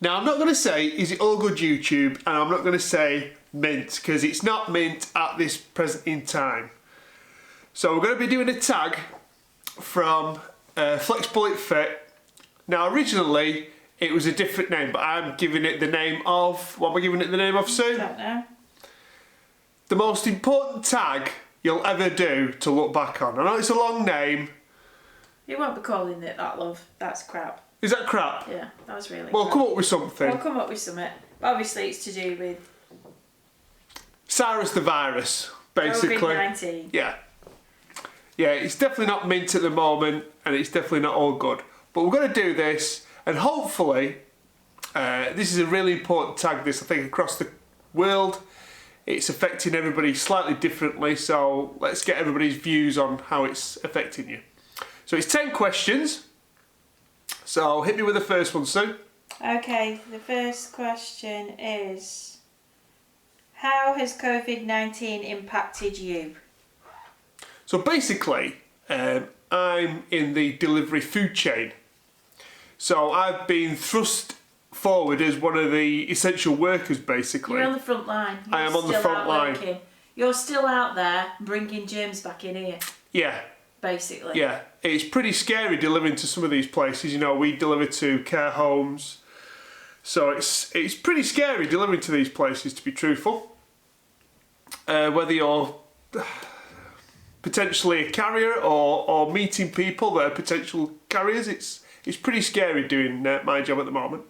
Now, I'm not going to say, is it all good YouTube? And I'm not going to say mint, because it's not mint at this present in time. So we're going to be doing a tag from Flexbullet Fit. Now, originally, it was a different name, but I'm giving it the name of... What am I giving it the name of, Sue? I don't know. The most important tag you'll ever do to look back on. I know it's a long name. You won't be calling it that, love. That's crap. Is that crap? Yeah, that was really Well, crap. come up with something. We'll come up with something. Obviously, it's to do with... Cyrus the virus, basically. COVID-19. Yeah. Yeah, it's definitely not mint at the moment, and it's definitely not all good. But we're going to do this, and hopefully, this is a really important tag, this, I think, across the world. It's affecting everybody slightly differently, so let's get everybody's views on how it's affecting you. So it's 10 questions. So hit me with the first one, Sue. Okay, the first question is, how has COVID-19 impacted you? So basically, I'm in the delivery food chain. So I've been thrust forward as one of the essential workers, basically. You're on the front line. I am on the front line. You're still out there bringing germs back in here. Yeah. Basically. Yeah. It's pretty scary delivering to some of these places. You know, we deliver to care homes. So it's pretty scary delivering to these places, to be truthful. Whether you're potentially a carrier or meeting people that are potential carriers, it's pretty scary doing my job at the moment.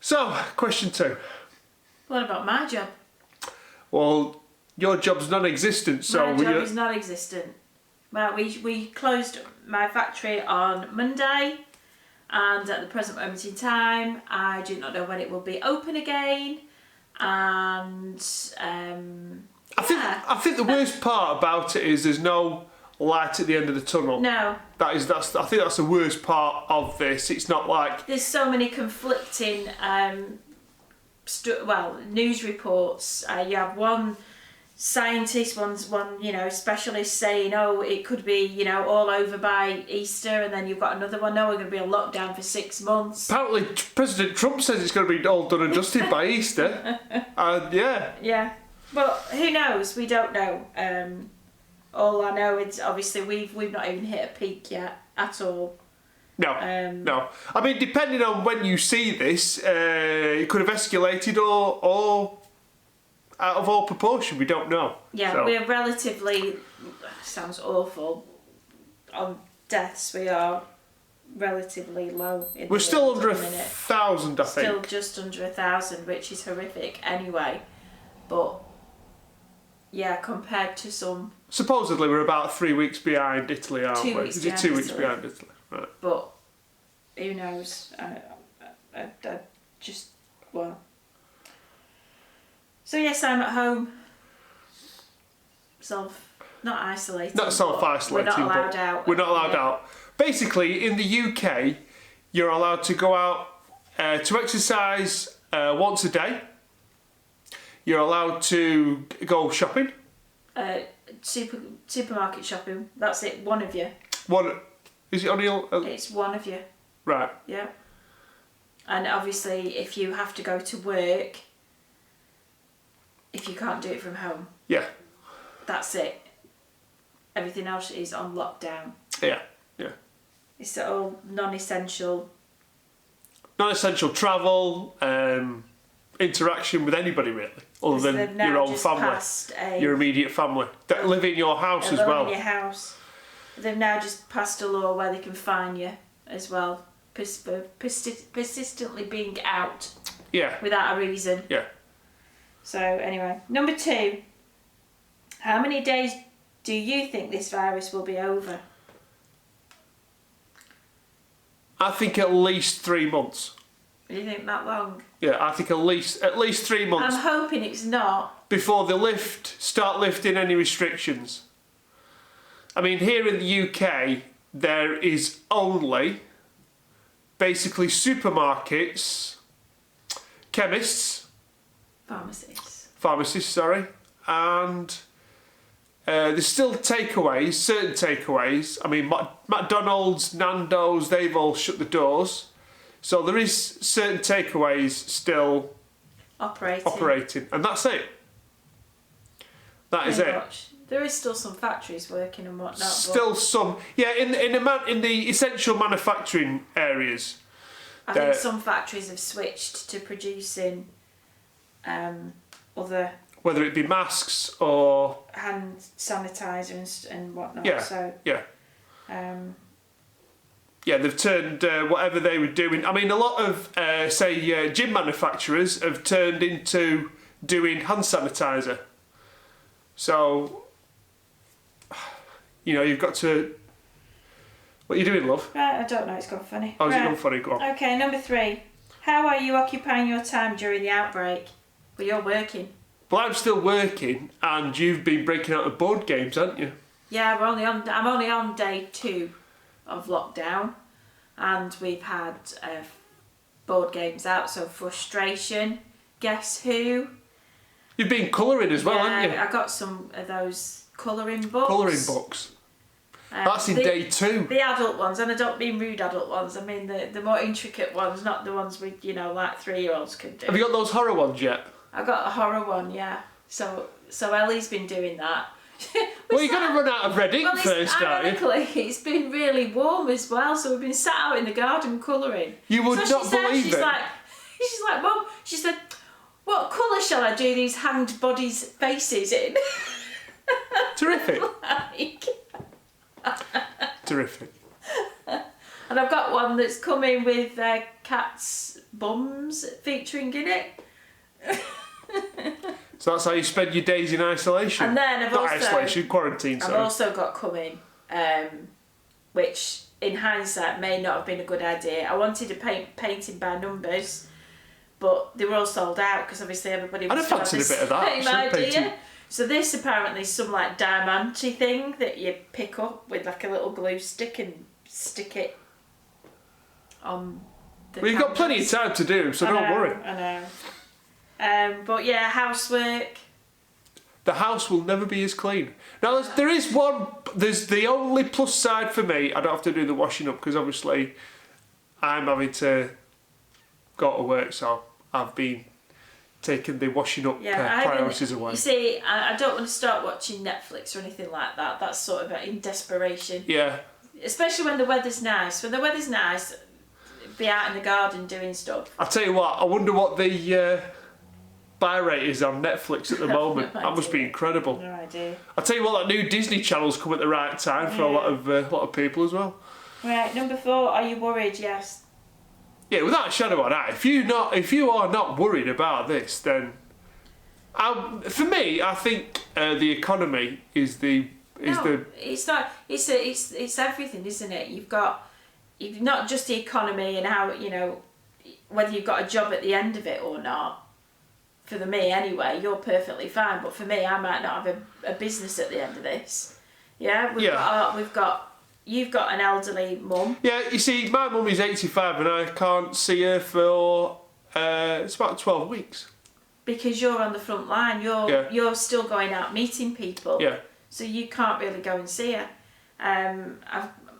So, question 2. What about my job? Well, your job's non-existent, so... My job is non-existent. Well, we closed my factory on Monday, and at the present moment in time, I do not know when it will be open again, and... I think the worst part about it is there's no light at the end of the tunnel. No. I think that's the worst part of this. It's not like... There's so many conflicting news reports. You have one scientist, one specialist saying, oh, it could be, all over by Easter, and then you've got another one, no, we're going to be on lockdown for 6 months. Apparently President Trump says it's going to be all done and dusted by Easter. Yeah. Yeah. But who knows? We don't know. All I know is obviously we've not even hit a peak yet at all. No, no. I mean, depending on when you see this, it could have escalated or out of all proportion. We don't know. Yeah, so. We're relatively, sounds awful, on deaths we are relatively low. We're still under 1,000, I think. Still just under 1,000, which is horrific anyway. But yeah, compared to some... Supposedly we're about 3 weeks behind Italy, aren't we? Is it 2 weeks behind Italy? Right. But who knows? I just, well... So yes, I'm at home. Not isolated. Not self-isolating. We're not allowed out. We're not allowed out. Basically, in the UK, you're allowed to go out to exercise once a day. You're allowed to go shopping. Supermarket shopping. That's it. One of you. One. Is it only? It's one of you. Right. Yeah. And obviously, if you have to go to work, if you can't do it from home. Yeah. That's it. Everything else is on lockdown. Yeah. Yeah. It's all non-essential. Non-essential travel. Interaction with anybody really, other than your own family, your immediate family that live in your house as well. In your house. They've now just passed a law where they can fine you as well for persistently being out. Yeah. Without a reason. Yeah. So anyway, number 2. How many days do you think this virus will be over? I think at least 3 months. Do you think that long? Yeah, I think at least 3 months. I'm hoping it's not. Before they start lifting any restrictions. I mean, here in the UK, there is only basically supermarkets, chemists, pharmacists, sorry, and there's still takeaways, certain takeaways. I mean, McDonald's, Nando's, they've all shut the doors. So there is certain takeaways still Operating. and that's it. That is Pretty it. much. There is still some factories working and whatnot. Still some, yeah, in the essential manufacturing areas. I think some factories have switched to producing other, whether it be masks or hand sanitizer and whatnot. Yeah, So yeah. Yeah, they've turned whatever they were doing. I mean, a lot of gym manufacturers have turned into doing hand sanitizer. So, you've got to. What are you doing, love? Right, I don't know. It's gone funny. Oh, has it gone funny? Go on. Okay, number 3. How are you occupying your time during the outbreak? Well, you're working. Well, I'm still working, and you've been breaking out of board games, haven't you? Yeah, I'm only on day 2 of lockdown, and we've had board games out. So Frustration, Guess Who. You've been colouring as well, haven't you? I got some of those colouring books. Colouring books. That's in day 2. The adult ones, and I don't mean rude adult ones. I mean the more intricate ones, not the ones with like 3-year-olds can do. Have you got those horror ones yet? I got a horror one, yeah. So Ellie's been doing that. Well, you're going to run out of red ink first, aren't you? Ironically, it's been really warm as well, so we've been sat out in the garden colouring. You would not believe she's it. She's like, Mum, she said, what colour shall I do these hanged bodies' faces in? Terrific. Like... Terrific. And I've got one that's coming with cats' bums featuring in it. So that's how you spend your days in isolation. And then quarantine. I've also got coming, which in hindsight may not have been a good idea. I wanted a painting by numbers, but they were all sold out because obviously everybody was I'd have fancied a bit of that. Same idea. So this apparently is some like diamante thing that you pick up with like a little glue stick and stick it on the Well, you've got plenty of time to do, so don't worry. I know. But yeah, housework. The house will never be as clean. Now, there's the only plus side for me. I don't have to do the washing up because obviously I'm having to go to work, so I've been taking the washing up priorities away. You see, I don't want to start watching Netflix or anything like that. That's sort of in desperation. Yeah. Especially when the weather's nice. When the weather's nice, be out in the garden doing stuff. I'll tell you what, I wonder what the buy rate is on Netflix at the moment. No That must be incredible. No idea. I'll tell you what, that new Disney channel's come at the right time for a lot of people as well. Right, number 4, are you worried? Yes. Yeah, without a shadow of a doubt. If you are not worried about this, then for me, I think the economy is it's not. It's everything, isn't it? You've not just the economy and how whether you've got a job at the end of it or not. For me, anyway, you're perfectly fine. But for me, I might not have a business at the end of this. Yeah, You've got an elderly mum. Yeah, you see, my mum is 85 and I can't see her for it's about 12 weeks. Because you're on the front line. You're still going out meeting people. Yeah. So you can't really go and see her.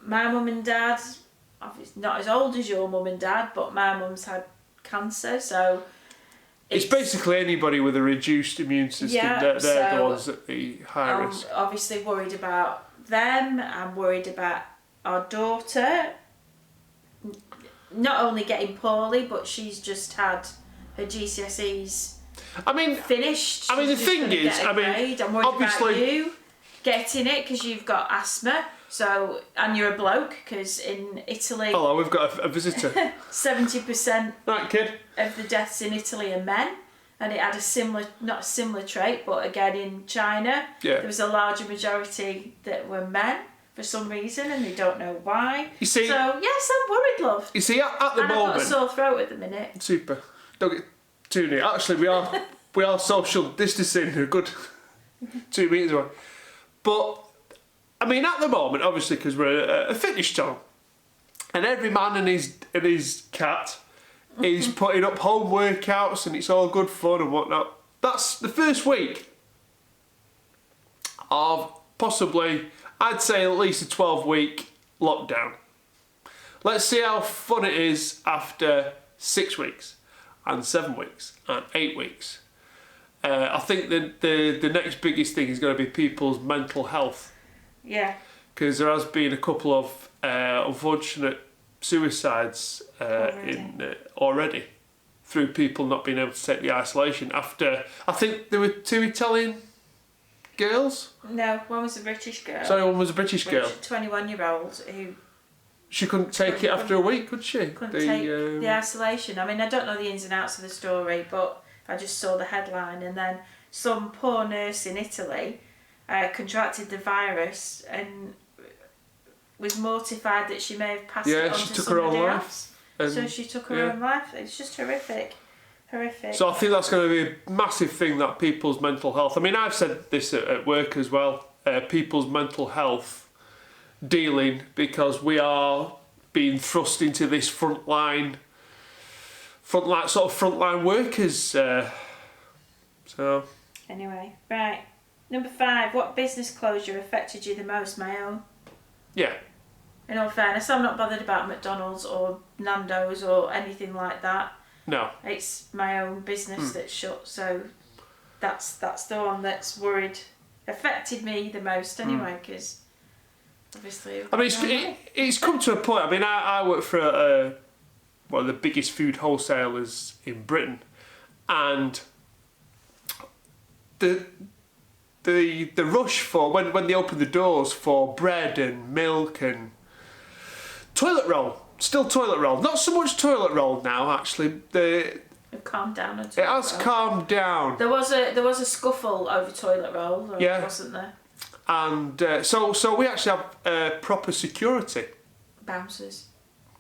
My mum and dad, obviously not as old as your mum and dad, but my mum's had cancer, so it's basically anybody with a reduced immune system. Yeah, they're the ones at the high risk. I'm obviously worried about them. I'm worried about our daughter not only getting poorly, but she's just had her GCSEs finished. I mean, the She's thing is, I'm worried obviously, about you getting it because you've got asthma. So, and you're a bloke because in Italy. Hello, we've got a visitor. 70% Right, kid. of the deaths in Italy are men, and it had not a similar trait, but again in China, there was a larger majority that were men for some reason, and they don't know why. You see, so yes, I'm worried, love. You see, at the moment, I've got a sore throat at the minute. Super. Don't get too near. Actually, we are social distancing a good 2 meters away, but. I mean, at the moment, obviously, because we're a fitness channel, and every man and his cat is putting up home workouts, and it's all good fun and whatnot. That's the first week of possibly, I'd say, at least a 12-week lockdown. Let's see how fun it is after 6 weeks, and 7 weeks, and 8 weeks. I think the next biggest thing is going to be people's mental health. Yeah. Because there has been a couple of unfortunate suicides already through people not being able to take the isolation after, I think there were 2 Italian girls? No, one was a British girl. Sorry, one was a British girl. 21-year-old who... She couldn't take it after a week, could she? Couldn't take the isolation. I mean, I don't know the ins and outs of the story, but I just saw the headline, and then some poor nurse in Italy contracted the virus and was mortified that she may have passed it on to somebody else. So she took her own life. It's just horrific. Horrific. So I think that's going to be a massive thing, that people's mental health. I mean, I've said this at work as well. People's mental health dealing, because we are being thrust into this frontline workers. So. Anyway, right. Number 5. What business closure affected you the most? My own. Yeah. In all fairness, I'm not bothered about McDonald's or Nando's or anything like that. No. It's my own business that's shut, so that's the one that's affected me the most anyway, because obviously... I mean, it's come to a point. I mean, I work for one of the biggest food wholesalers in Britain, and the rush for, when they open the doors for bread and milk and toilet roll, still toilet roll. Not so much toilet roll now, actually. It calmed down. It has calmed down. There was a scuffle over toilet roll, wasn't there? And so we actually have proper security. Bouncers.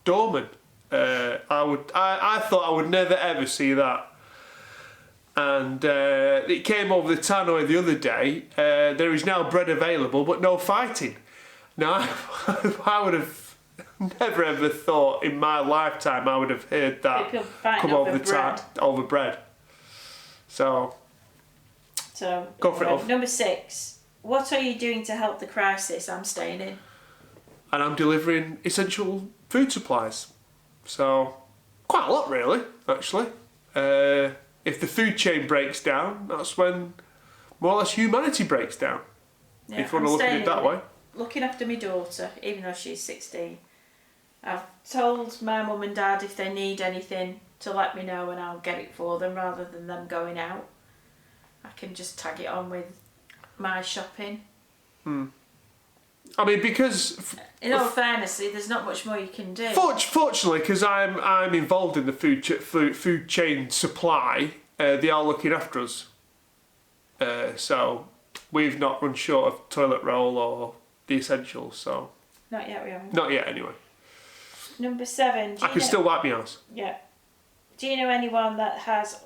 Doorman. I thought I would never ever see that. And it came over the tannoy the other day. There is now bread available, but no fighting. Now, I would have never ever thought in my lifetime I would have heard that come over over bread. So go for it. Number 6. What are you doing to help the crisis? I'm staying in. And I'm delivering essential food supplies. So quite a lot, really, actually. If the food chain breaks down, that's when more or less humanity breaks down. Yeah, if you want to look at it that way. Looking after my daughter, even though she's 16. I've told my mum and dad if they need anything to let me know, and I'll get it for them rather than them going out. I can just tag it on with my shopping. I mean, because in all fairness, there's not much more you can do. Fortunately, because I'm involved in the food chain supply, they are looking after us. So we've not run short of toilet roll or the essentials. So not yet, we haven't. Not yet, anyway. Number 7. I can still wipe my ass. Yeah. Do you know anyone that has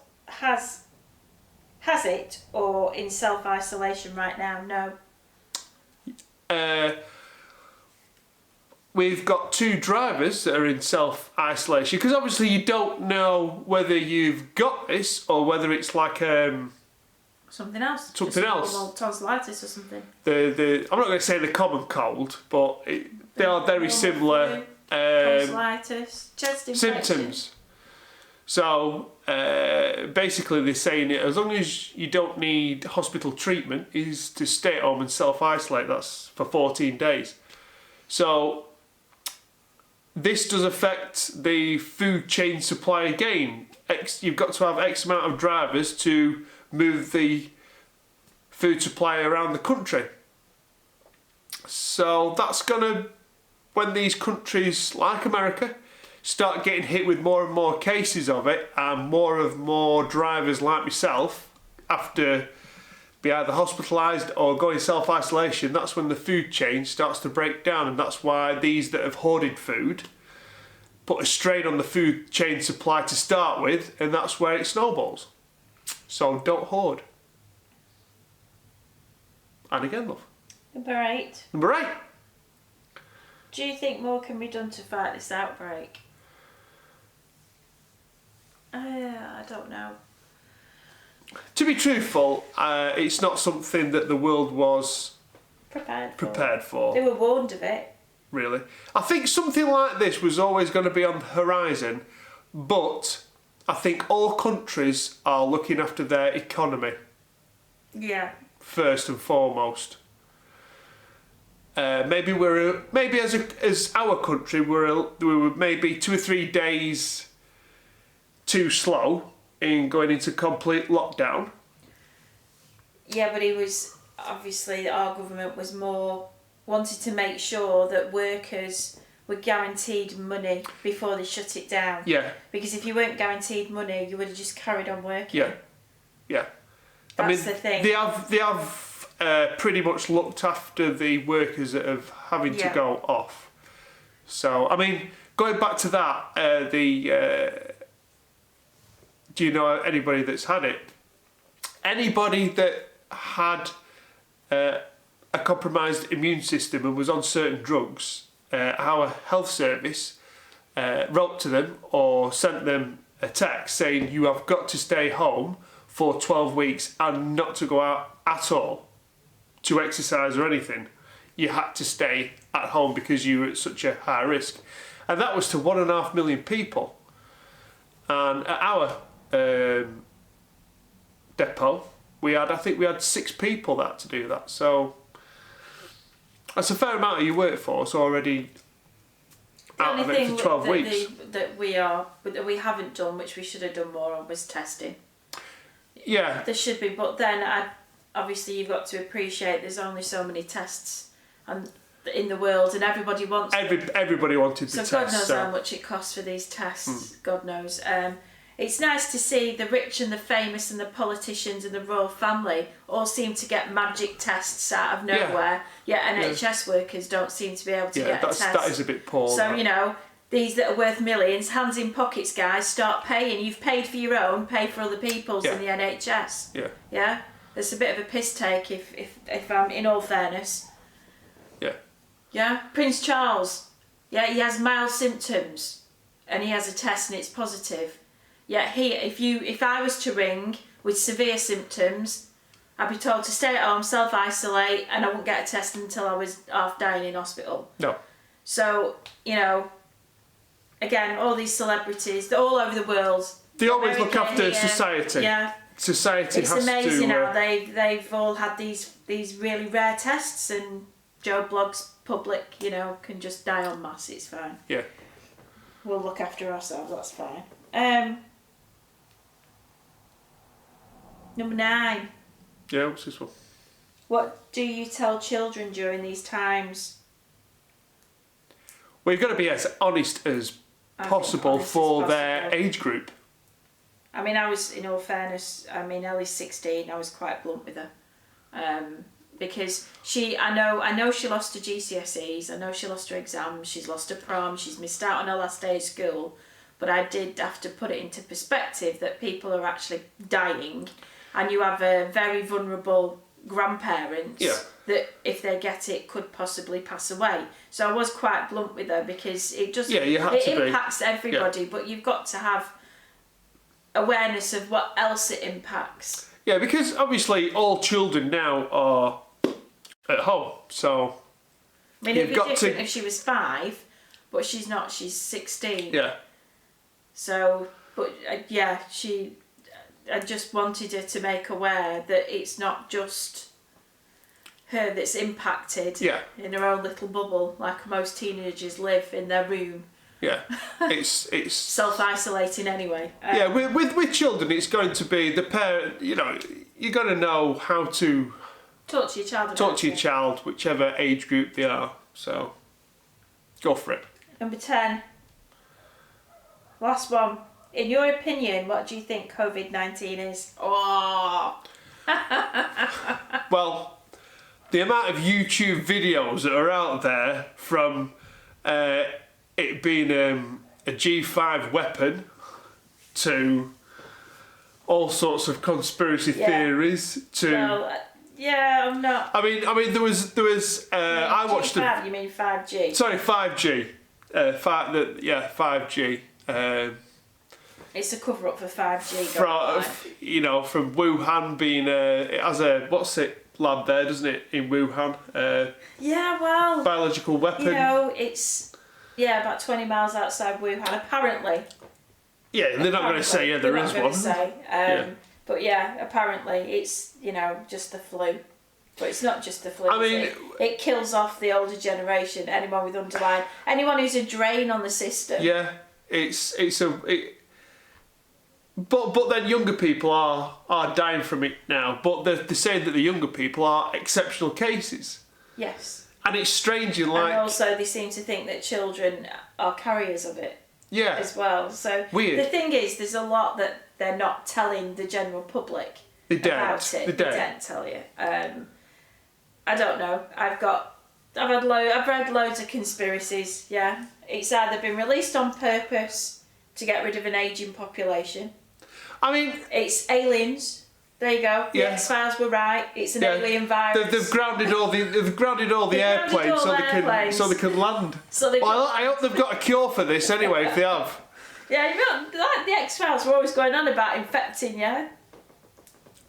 it or in self-isolation right now? No. We've got 2 drivers that are in self-isolation, because obviously you don't know whether you've got this or whether it's like something else. Something else. Well, tonsillitis or something. I'm not going to say the common cold, but they are very similar tonsillitis, chest infection. symptoms. So basically they're saying it, as long as you don't need hospital treatment, is to stay at home and self-isolate. That's for 14 days. So this does affect the food chain supply again. You've got to have X amount of drivers to move the food supply around the country. So that's going to, when these countries like America start getting hit with more and more cases of it, and more drivers like myself have to be either hospitalised or go in self-isolation, that's when the food chain starts to break down, and that's why these that have hoarded food put a strain on the food chain supply to start with, and that's where it snowballs. So don't hoard. And again, love. Number 8. Number 8. Do you think more can be done to fight this outbreak? I don't know. To be truthful, it's not something that the world was prepared for. They were warned of it. really. I think something like this was always going to be on the horizon, but I think all countries are looking after their economy. Yeah. First and foremost. Maybe as our country we were maybe 2 or 3 days too slow in going into complete lockdown. Yeah, but it was obviously our government was more wanted to make sure that workers were guaranteed money before they shut it down. Yeah. Because if you weren't guaranteed money, you would have just carried on working. Yeah. Yeah. That's the thing. They have pretty much looked after the workers that have having to go off. So I mean, going back to that, do you know anybody that's had it? Anybody that had a compromised immune system and was on certain drugs, our health service wrote to them or sent them a text saying you have got to stay home for 12 weeks and not to go out at all to exercise or anything. You had to stay at home because you were at such a high risk. And that was to 1.5 million people. And at our depot, I think we had 6 people that had to do that. So that's a fair amount of your workforce already out of it for 12 weeks. That we haven't done, which we should have done more on, was testing. Yeah. There should be, but then obviously you've got to appreciate there's only so many tests in the world, and everybody wants everybody wanted to test. So God knows how much it costs for these tests. God knows. It's nice to see the rich and the famous and the politicians and the royal family all seem to get magic tests out of nowhere. Yet NHS workers don't seem to be able to get a test. That is a bit poor. So, you know, these that are worth millions, hands in pockets, guys, start paying. You've paid for your own, pay for other people's in the NHS. Yeah. Yeah? It's a bit of a piss take if I'm in all fairness. Yeah. Yeah? Prince Charles. Yeah, he has mild symptoms and he has a test and it's positive. Yeah, if I was to ring with severe symptoms, I'd be told to stay at home, self-isolate, and I wouldn't get a test until I was half dying in hospital. No. So, you know, again, all these celebrities, they're all over the world. They always look after society. Yeah. Society has to... It's amazing how they've all had these really rare tests, and Joe Blogg's public, you know, can just die en masse. It's fine. Yeah. We'll look after ourselves, that's fine. Number 9. Yeah, what's this one? What do you tell children during these times? Well, you've got to be as honest as possible for their age group. I mean, in all fairness, Ellie's 16, I was quite blunt with her. Because I know she lost her GCSEs, I know she lost her exams, she's lost her prom, she's missed out on her last day of school, but I did have to put it into perspective that people are actually dying, and you have a very vulnerable grandparents that if they get it could possibly pass away. So I was quite blunt with her because it just impacts everybody, but you've got to have awareness of what else it impacts. Yeah, because obviously all children now are at home, so I mean, it'd be different if she was 5, but she's not. She's 16. Yeah. So, but I just wanted her to make aware that it's not just her that's impacted in her own little bubble, like most teenagers live in their room. Yeah, it's self-isolating anyway. With children, it's going to be the parent. You know, you got to know how to talk to your child. Talk to your child, whichever age group they are. So, go for it. Number 10. Last one. In your opinion, what do you think COVID-19 is? Oh. Well, the amount of YouTube videos that are out there from it being a G5 weapon to all sorts of conspiracy theories to... Well, I'm not... I mean, there was. I watched G5, you mean 5G? Sorry, 5G. 5G. It's a cover up for 5G. From Wuhan being it has a what's it? lab there, doesn't it, in Wuhan? Yeah, well, Biological weapon. you know, it's about 20 miles outside Wuhan, apparently. Yeah, they're not going to say there is one. But yeah, apparently it's, you know, just the flu. But it's not just the flu. I mean, it kills off the older generation. Anyone with underlying, anyone who's a drain on the system. Yeah, but then younger people are dying from it now. But they're saying that the younger people are exceptional cases. Yes. And it's strange, and also they seem to think that children are carriers of it. Yeah. As well. So weird. The thing is, there's a lot that they're not telling the general public about it. They don't tell you. I don't know. I've read loads of conspiracies. Yeah, it's either been released on purpose to get rid of an ageing population. I mean, it's aliens. There you go. The X-Files were right. It's an alien virus. They've grounded all the airplanes so they can land. I hope they've got a cure for this anyway. If they have. Yeah, like the X-Files were always going on about infecting you.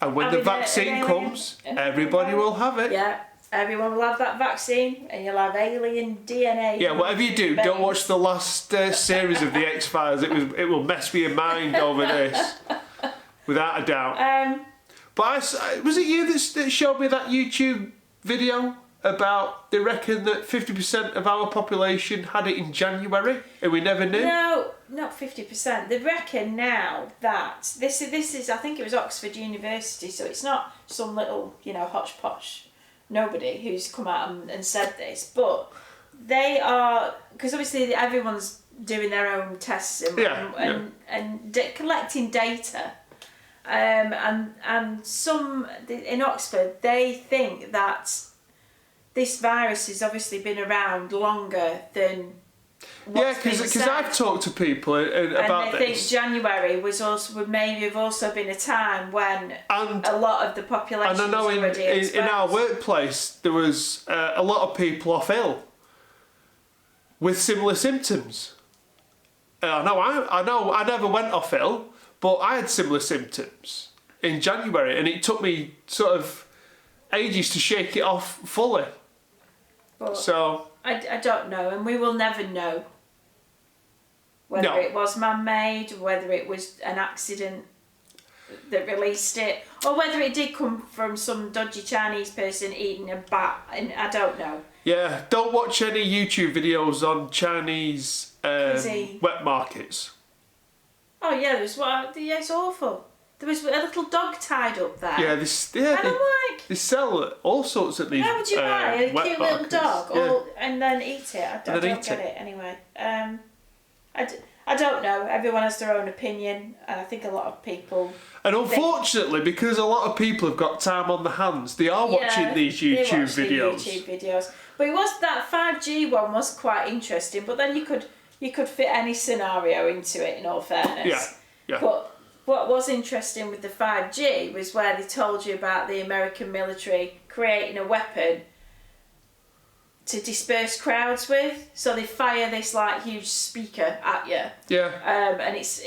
And when the vaccine comes, everybody will have it. Yeah, everyone will have that vaccine, and you'll have alien DNA. Yeah, whatever you do, don't watch the last series of the X-Files. It will mess with your mind over this, without a doubt. But was it you that showed me that YouTube video about they reckon that 50% of our population had it in January and we never knew? No, not 50%. They reckon now that this is I think it was Oxford University, so it's not some little, you know, hodgepodge nobody who's come out and said this, but they are, because obviously everyone's doing their own tests and collecting data. And some in Oxford, they think that this virus has obviously been around longer than what's because I've talked to people about this. And they think January would maybe have also been a time when a lot of the population and I know was already in our workplace there was a lot of people off ill with similar symptoms. I know I never went off ill, but I had similar symptoms in January, and it took me sort of ages to shake it off fully. But so I don't know, and we will never know whether it was man-made, whether it was an accident that released it, or whether it did come from some dodgy Chinese person eating a bat, and I don't know. Yeah, don't watch any YouTube videos on Chinese wet markets. Oh yeah, it's awful. There was a little dog tied up there. Yeah, they sell all sorts of these. How would you buy a cute little dog and then eat it? I don't get it anyway. I don't know. Everyone has their own opinion, and I think a lot of people. And unfortunately, because a lot of people have got time on their hands, they are watching these YouTube videos. But it was that 5G one was quite interesting. But then you could fit any scenario into it. In all fairness. Yeah. But what was interesting with the 5G was where they told you about the American military creating a weapon to disperse crowds with. So they fire this like huge speaker at you. Yeah. And it's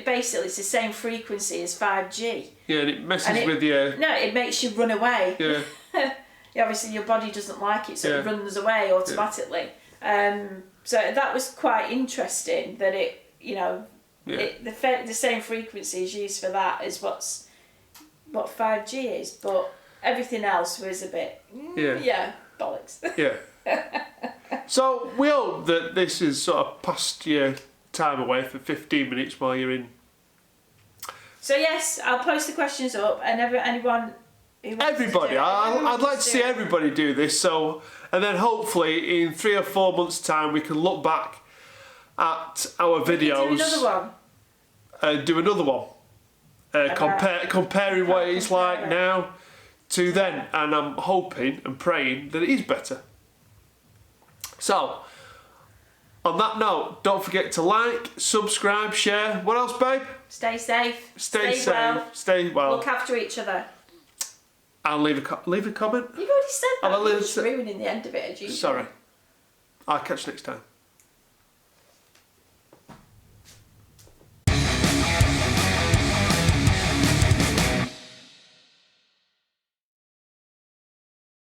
basically it's the same frequency as 5G. Yeah, and it messes with you. No, it makes you run away. Yeah. Obviously your body doesn't like it, so it runs away automatically. So that was quite interesting that it, you know, the same frequency is used for that as what 5G is, but everything else was a bit bollocks. Yeah. So we hope that this is sort of past your time away for 15 minutes while you're in. So yes, I'll post the questions up, and anyone. Everybody, I'd like to see everybody do this. So, and then hopefully in 3 or 4 months' time we can look back at our videos. Do another one. Comparing what it's like now to then, and I'm hoping and praying that it is better. So, on that note, don't forget to like, subscribe, share. What else, babe? Stay safe. Stay safe. Stay well. Look after each other. And leave a comment. You've already said that. You're just ruining the end of it. Sorry. I'll catch you next time.